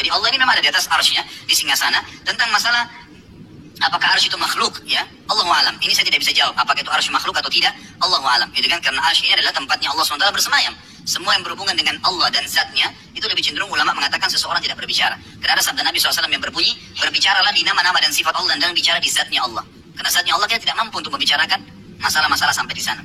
Jadi Allah ini memang ada di atas arsy-Nya, di singgasana. Tentang masalah apakah arsy itu makhluk, ya, Allahu a'lam. Ini saya tidak bisa jawab apakah itu arsy makhluk atau tidak, Allahu a'lam. Gitu kan, karena arsy ini adalah tempatnya Allah SWT bersemayam. Semua yang berhubungan dengan Allah dan zatnya itu lebih cenderung ulama mengatakan seseorang tidak berbicara. Karena ada sabda Nabi SAW yang berbunyi, berbicaralah di nama-nama dan sifat Allah dan jangan bicara di zatnya Allah. Karena zatnya Allah kita tidak mampu untuk membicarakan masalah-masalah sampai di sana.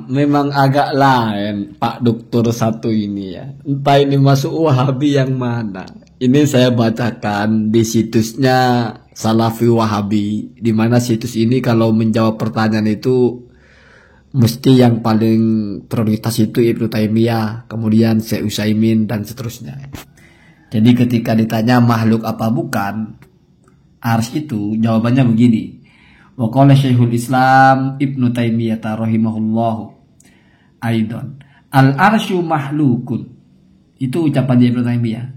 Memang agak lain Pak Dokter satu ini ya. Entah ini masuk Wahabi yang mana. Ini saya bacakan di situsnya Salafi Wahabi, di mana situs ini kalau menjawab pertanyaan itu mesti yang paling prioritas itu Ibnu Taimiyah, kemudian Syekh Utsaimin dan seterusnya. Jadi ketika ditanya makhluk apa bukan arsy itu, jawabannya begini. Wa qala Syekhul Islam Ibnu Taimiyah rahimahullahu aidan al-arsyu mahlukun. Itu ucapan Ibnu Taimiyah.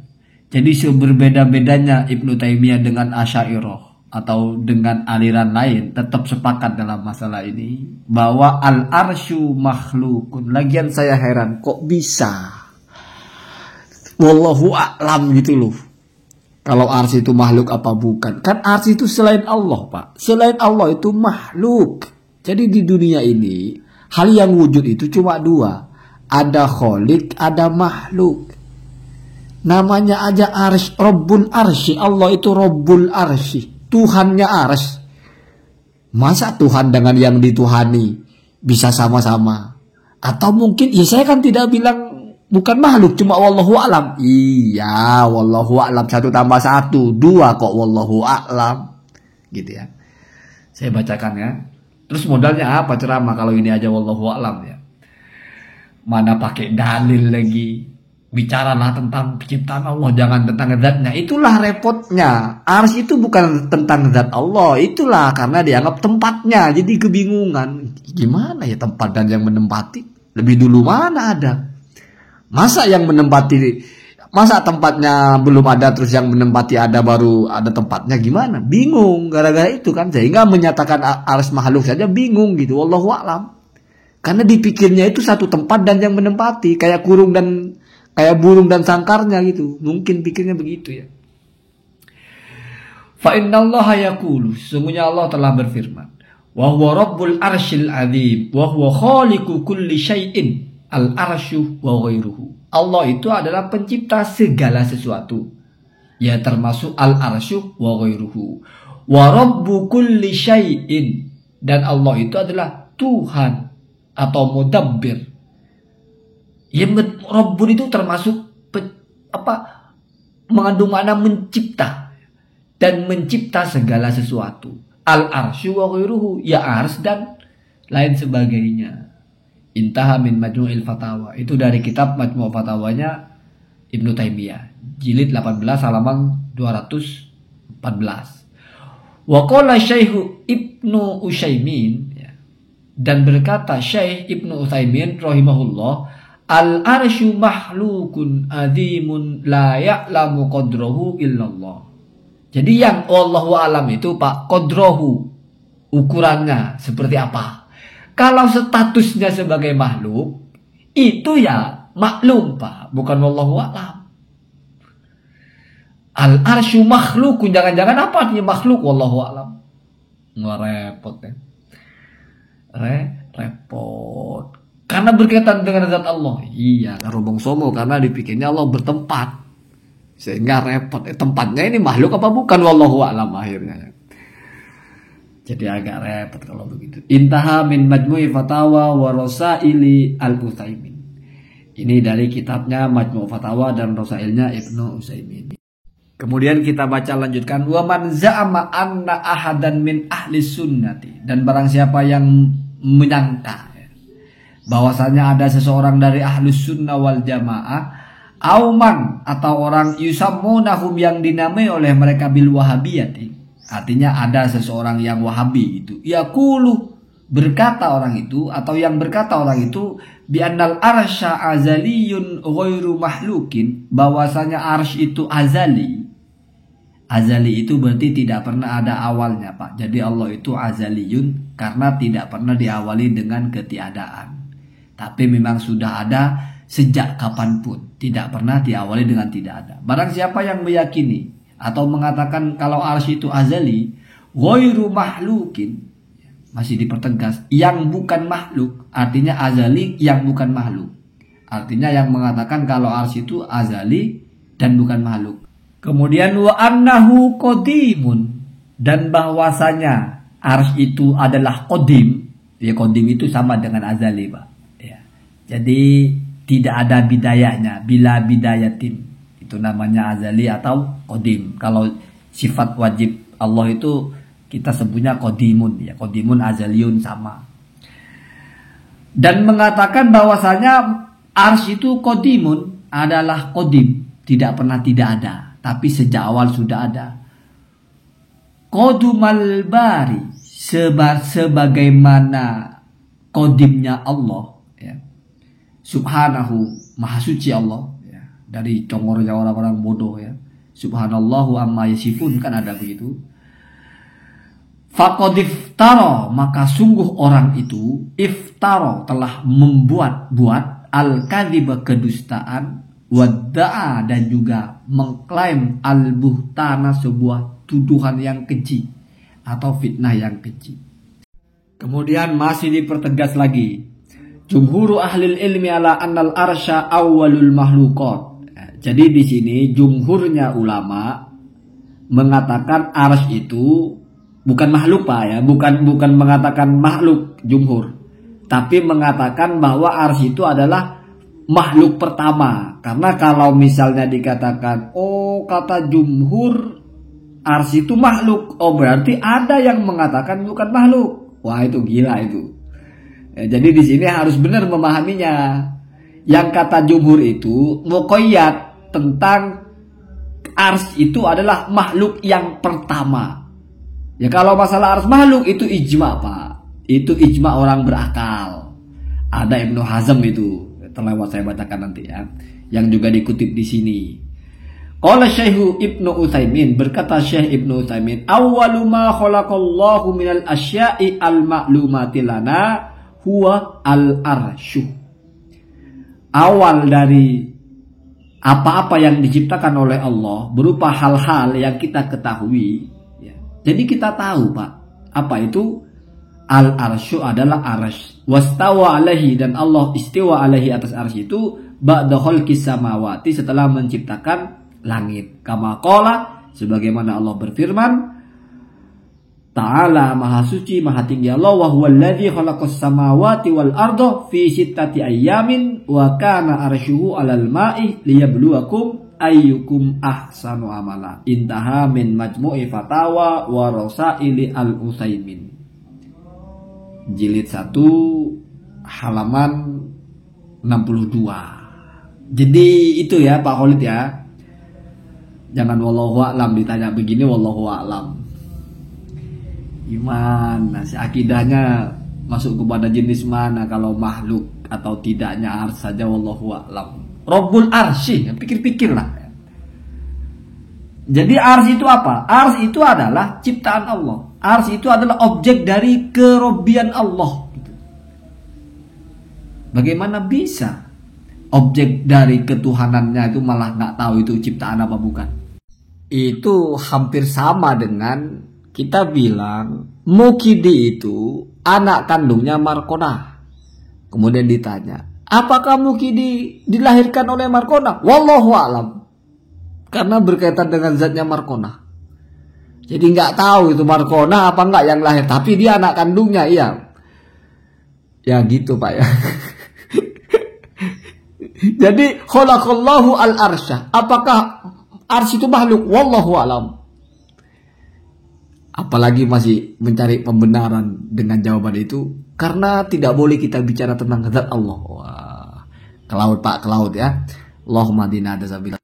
Jadi seberbeda-bedanya Ibnu Taimiyah dengan Asy'ariyah atau dengan aliran lain tetap sepakat dalam masalah ini bahwa al-arsyu makhlukun. Lagian saya heran kok bisa wallahu a'lam gitu loh. Kalau arsy itu makhluk apa bukan? Kan arsy itu selain Allah, Pak. Selain Allah itu makhluk. Jadi di dunia ini hal yang wujud itu cuma dua. Ada khaliq, ada makhluk. Namanya aja arsy, Rabbul Arsy. Allah itu Rabbul Arsy, Tuhannya arsy. Masa Tuhan dengan yang dituhani bisa sama-sama? Atau mungkin, ya saya kan tidak bilang bukan makhluk, cuma wallahu a'lam. Iya, wallahu a'lam 1 tambah 1 2 kok wallahu a'lam. Gitu ya. Saya bacakan ya. Terus modalnya apa ceramah kalau ini aja wallahu a'lam ya. Mana pakai dalil lagi. Bicaralah tentang penciptaan Allah, jangan tentang zatnya. Itulah repotnya. Arsy itu bukan tentang zat Allah. Itulah karena dianggap tempatnya. Jadi kebingungan. Gimana ya tempat dan yang menempati? Lebih dulu mana ada? Masa yang menempati, masa tempatnya belum ada terus yang menempati ada baru ada tempatnya, gimana? Bingung gara-gara itu kan, sehingga menyatakan arsy makhluk saja bingung gitu. Wallahu a'lam. Karena dipikirnya itu satu tempat dan yang menempati, kayak burung dan sangkarnya gitu. Mungkin pikirnya begitu ya. Fa innallaha yaqulu, sesungguhnya Allah telah berfirman, wa huwa rabbul arsyil azim wa huwa khaliqu kulli syai'in al-arsyu wa ghairuhu. Allah itu adalah pencipta segala sesuatu, ya termasuk al-arsyu wa ghairuhu. Wa rabbu kulli syai'in, dan Allah itu adalah Tuhan atau mudabbir. Ya, Rabbun itu termasuk mengandung makna mencipta dan mencipta segala sesuatu. Al-arsyu wa ghairuhu, ya arsy dan lain sebagainya. Intaha min Majmu'il Fatawa. Itu dari kitab Majmu' Fatawanya Ibnu Taimiyah, jilid 18 halaman 214. Wa qala Syekh Ibnu Utsaimin, dan berkata Syekh Ibnu Utsaimin rahimahullah, al-arsyu mahlukun azimun la ya'lamu qadrahu illallah. Jadi yang wallahu alam itu Pak, qadrahu, ukurannya seperti apa. Kalau statusnya sebagai makhluk, itu ya maklum Pak, bukan wallahu alam. Al-arsyu makhlukun, jangan-jangan apa artinya makhluk wallahu alam. Nggak repot ya. Repot. Karena berkaitan dengan zat Allah. Iya, Robong Somo, karena dipikirnya Allah bertempat. Sehingga repot. Tempatnya ini makhluk apa bukan? Wallahu a'lam akhirnya. Jadi agak repot kalau begitu. Intaha min Majmu'i Fatawa wa Rasaili al-Utsaimin. Ini dari kitabnya Majmu' Fatawa dan Rasailnya Ibnu Utsaimin. Kemudian kita baca lanjutkan. Wa man za'ama anna ahadan min ahli sunnati. Dan barang siapa yang menyangka bahwasanya ada seseorang dari ahlus sunnah wal jamaah, auman atau orang yusammunahum yang dinamai oleh mereka bil wahabiyati, artinya ada seseorang yang wahabi itu, yaqulu, berkata orang itu atau yang berkata orang itu, bi annal arsya azaliyun ghairu mahlukin, bahwasanya arsy itu azali. Azali itu berarti tidak pernah ada awalnya Pak. Jadi Allah itu azaliyun karena tidak pernah diawali dengan ketiadaan, tapi memang sudah ada sejak kapanpun. Tidak pernah diawali dengan tidak ada. Barang siapa yang meyakini atau mengatakan kalau arsy itu azali, ghairu mahlukin, masih dipertegas, yang bukan makhluk, artinya azali yang bukan makhluk. Artinya yang mengatakan kalau arsy itu azali dan bukan makhluk. Kemudian wa annahu qadimun, dan bahwasanya arsy itu adalah qadim. Ya, qadim itu sama dengan azali, Pak. Ya. Jadi tidak ada bidayahnya, bila bidayatin. Itu namanya azali atau qadim. Kalau sifat wajib Allah itu kita sebutnya qadimun, ya. Qadimun azaliyun sama. Dan mengatakan bahwasanya arsy itu qadimun adalah qadim, tidak pernah tidak ada, tapi sejak awal sudah ada. Qadumal bari, sebagaimana qadimnya Allah, ya. Subhanahu, maha suci Allah, ya. Dari congornya orang-orang bodoh, ya. Subhanallahu amma yasifun, kan ada begitu. Faqad iftara, maka sungguh orang itu iftara, telah buat al-kadhiba, kedustaan, wadda'a, dan juga mengklaim al-buhtana, sebuah tuduhan yang keji atau fitnah yang keji. Kemudian masih dipertegas lagi, jumhuru ahlil ilmi ala annal arsya awwalul makhluqat. Jadi di sini jumhurnya ulama mengatakan arsy itu bukan makhluk, Pak, ya, bukan mengatakan makhluk jumhur, tapi mengatakan bahwa arsy itu adalah makhluk pertama. Karena kalau misalnya dikatakan, oh kata jumhur arsy itu makhluk, oh berarti ada yang mengatakan bukan makhluk. Wah, itu gila itu. Ya, jadi di sini harus benar memahaminya. Yang kata jumhur itu muqayyad tentang arsy itu adalah makhluk yang pertama. Ya, kalau masalah arsy makhluk itu ijma, Pak. Itu ijma orang berakal. Ada Ibnu Hazm itu, terlewat saya bacakan nanti, ya, yang juga dikutip di sini. Qala Syekh Ibnu Utsaimin, berkata Syekh Ibnu Utsaimin, awwalu ma khalaqallahu minal asya'i al-ma'lumati lana huwa al-arsy. Awal dari apa-apa yang diciptakan oleh Allah berupa hal-hal yang kita ketahui, ya. Jadi kita tahu, Pak, apa itu al-arsy adalah arsy. Wastawa alaihi, dan Allah istiwa alaihi atas arsy itu ba'da khalqis samawati, setelah menciptakan langit. Kama qala, sebagaimana Allah berfirman, Ta'ala, maha suci, maha tinggi Allah, wa huwal ladzi khalaqas samawati wal arda fi sittati ayyamin wa kana arsyuhu 'alal ma'i liyabluwakum ayyukum ahsanu amala. Intaha min majmu'i fatawa wa rasaili al-Utsaimin. Jilid 1 halaman 62. Jadi itu ya Pak Khalid, ya. Jangan wallahu a'lam ditanya begini wallahu a'lam. Gimana sih akidahnya, masuk kepada jenis mana, kalau makhluk atau tidaknya arsy saja wallahu a'lam. Rabbul arsy, pikir-pikirlah. Jadi arsy itu apa? Arsy itu adalah ciptaan Allah. Arsy itu adalah objek dari kerobian Allah. Bagaimana bisa objek dari ketuhanannya itu malah nggak tahu itu ciptaan apa bukan? Itu hampir sama dengan kita bilang Mukidi itu anak kandungnya Markona. Kemudian ditanya, apakah Mukidi dilahirkan oleh Markona? Wallahu a'lam. Karena berkaitan dengan zatnya Markona. Jadi nggak tahu itu Markona apa enggak yang lahir, tapi dia anak kandungnya, iya. Ya gitu, Pak, ya. Jadi khalaqallahu al-arsya. Apakah arsy itu makhluk? Wallahu a'lam. Apalagi masih mencari pembenaran dengan jawaban itu, karena tidak boleh kita bicara tentang zat Allah. Wah, ke laut, Pak, ke laut, ya. Allahumma dina ada sabila.